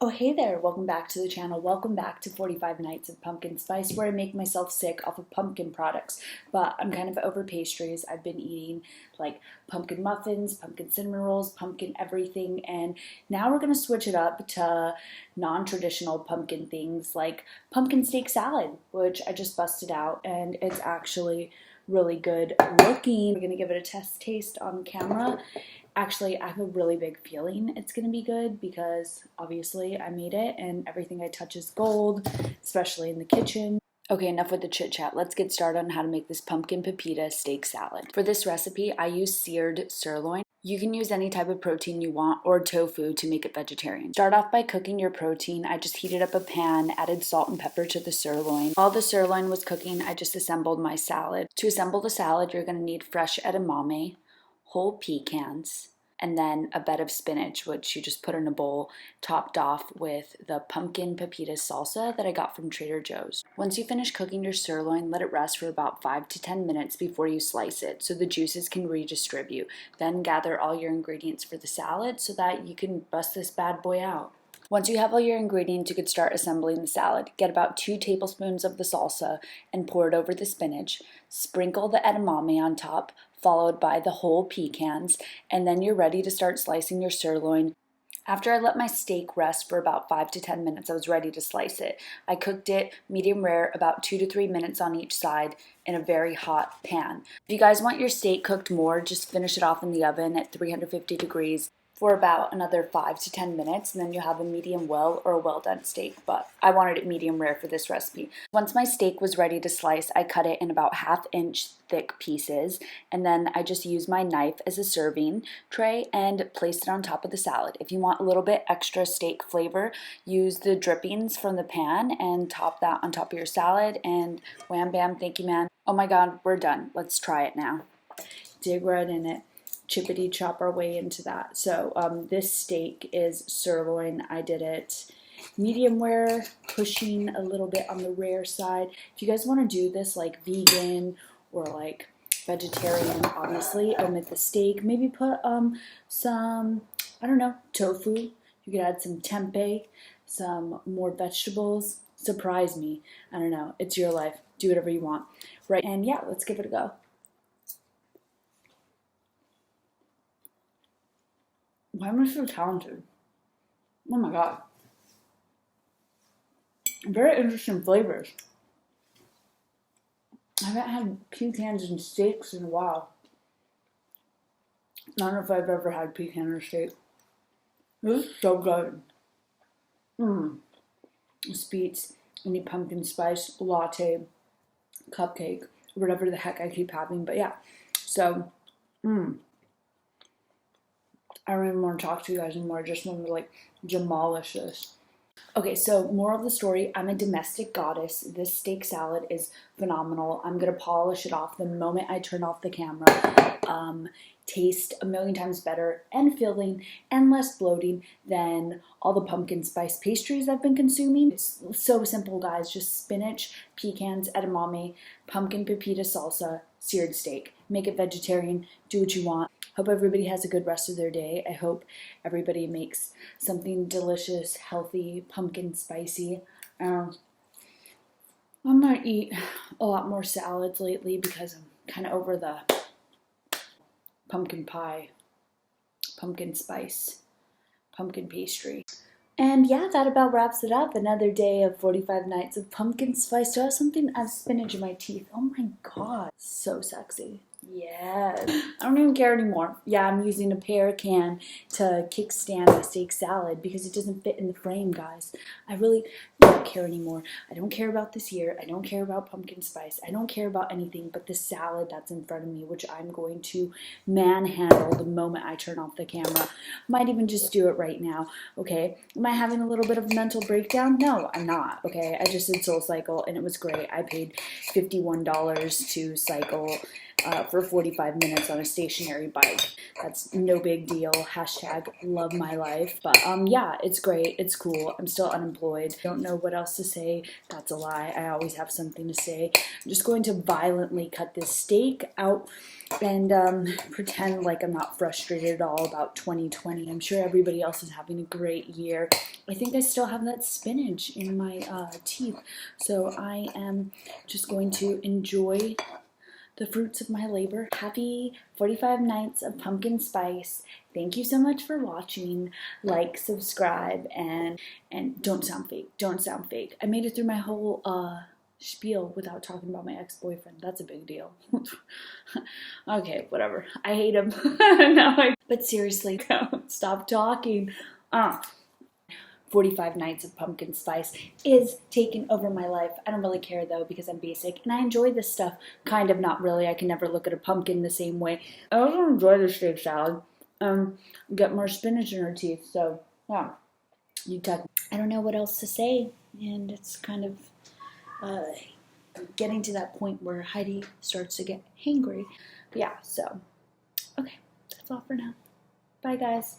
Oh, hey there, welcome back to the channel. Welcome back to 45 Nights of Pumpkin Spice, where I make myself sick off of pumpkin products. But I'm kind of over pastries. I've been eating like pumpkin muffins, pumpkin cinnamon rolls, pumpkin everything, and now we're gonna switch it up to non-traditional pumpkin things like pumpkin steak salad, which I just busted out, and it's actually really good looking. We're gonna give it a test taste on camera. Actually, I have a really big feeling it's going to be good because obviously I made it and everything I touch is gold, especially in the kitchen. Okay, enough with the chit chat. Let's get started on how to make this pumpkin pepita steak salad. For this recipe, I use seared sirloin. You can use any type of protein you want or tofu to make it vegetarian. Start off by cooking your protein. I just heated up a pan, added salt and pepper to the sirloin. While the sirloin was cooking, I just assembled my salad. To assemble the salad, you're going to need fresh edamame, whole pecans, and then a bed of spinach, which you just put in a bowl, topped off with the pumpkin pepita salsa that I got from Trader Joe's. Once you finish cooking your sirloin, let it rest for about 5 to 10 minutes before you slice it so the juices can redistribute. Then gather all your ingredients for the salad so that you can bust this bad boy out. Once you have all your ingredients, you could start assembling the salad. Get about 2 tablespoons of the salsa and pour it over the spinach. Sprinkle the edamame on top, followed by the whole pecans, and then you're ready to start slicing your sirloin. After I let my steak rest for about 5 to 10 minutes, I was ready to slice it. I cooked it medium rare, about 2 to 3 minutes on each side in a very hot pan. If you guys want your steak cooked more, just finish it off in the oven at 350 degrees for about another 5 to 10 minutes, and then you'll have a medium well or a well done steak, but I wanted it medium rare for this recipe. Once my steak was ready to slice, I cut it in about 1/2 inch thick pieces, and then I just used my knife as a serving tray and placed it on top of the salad. If you want a little bit extra steak flavor, use the drippings from the pan and top that on top of your salad, and wham bam, thank you man. Oh my god, we're done. Let's try it now. Dig right in it. Chippity chop our way into that. So this steak is sirloin. I did it medium rare, pushing a little bit on the rare side. If you guys want to do this like vegan or like vegetarian, obviously omit the steak. Maybe put some, I don't know, tofu. You could add some tempeh, some more vegetables. Surprise me. I don't know. It's your life. Do whatever you want. Right, and yeah, let's give it a go. Why am I so talented? Oh my god. Very interesting flavors. I haven't had pecans and steaks in a while. I don't know if I've ever had pecan or steak. This is so good. This beats any pumpkin spice latte, cupcake, whatever the heck I keep having. But yeah, so, I don't even want to talk to you guys anymore. I just want to like demolish this. Okay, so moral of the story, I'm a domestic goddess. This steak salad is phenomenal. I'm going to polish it off the moment I turn off the camera. Taste a million times better and filling and less bloating than all the pumpkin spice pastries I've been consuming. It's so simple, guys. Just spinach, pecans, edamame, pumpkin pepita salsa, seared steak. Make it vegetarian. Do what you want. Hope everybody has a good rest of their day. I hope everybody makes something delicious, healthy, pumpkin spicy. I'm gonna eat a lot more salads lately because I'm kind of over the pumpkin pie, pumpkin spice, pumpkin pastry. And yeah, that about wraps it up. Another day of 45 nights of pumpkin spice. Do I have something? I have spinach in my teeth. Oh my god, so sexy. Yes. I don't even care anymore. Yeah, I'm using a pear can to kickstand my steak salad because it doesn't fit in the frame, guys. I really don't care anymore. I don't care about this year. I don't care about pumpkin spice. I don't care about anything but the salad that's in front of me, which I'm going to manhandle the moment I turn off the camera. Might even just do it right now, okay? Am I having a little bit of a mental breakdown? No, I'm not, okay? I just did SoulCycle and it was great. I paid $51 to cycle for 45 minutes on a stationary bike. That's no big deal. Hashtag love my life. But yeah, it's great. It's cool. I'm still unemployed. Don't know what else to say. That's a lie. I always have something to say. I'm just going to violently cut this steak out and pretend like I'm not frustrated at all about 2020. I'm sure everybody else is having a great year. I think I still have that spinach in my teeth, so I am just going to enjoy the fruits of my labor. Happy 45 nights of pumpkin spice. Thank you so much for watching. Like, subscribe, and don't sound fake. Don't sound fake. I made it through my whole spiel without talking about my ex-boyfriend. That's a big deal. Okay, whatever. I hate him. But seriously, don't stop talking. 45 nights of pumpkin spice is taking over my life. I don't really care though, because I'm basic and I enjoy this stuff. Kind of, not really. I can never look at a pumpkin the same way. I also enjoy the steak salad. Get more spinach in her teeth, so yeah. I don't know what else to say, and it's kind of getting to that point where Heidi starts to get hangry. But yeah, so okay, that's all for now. Bye guys.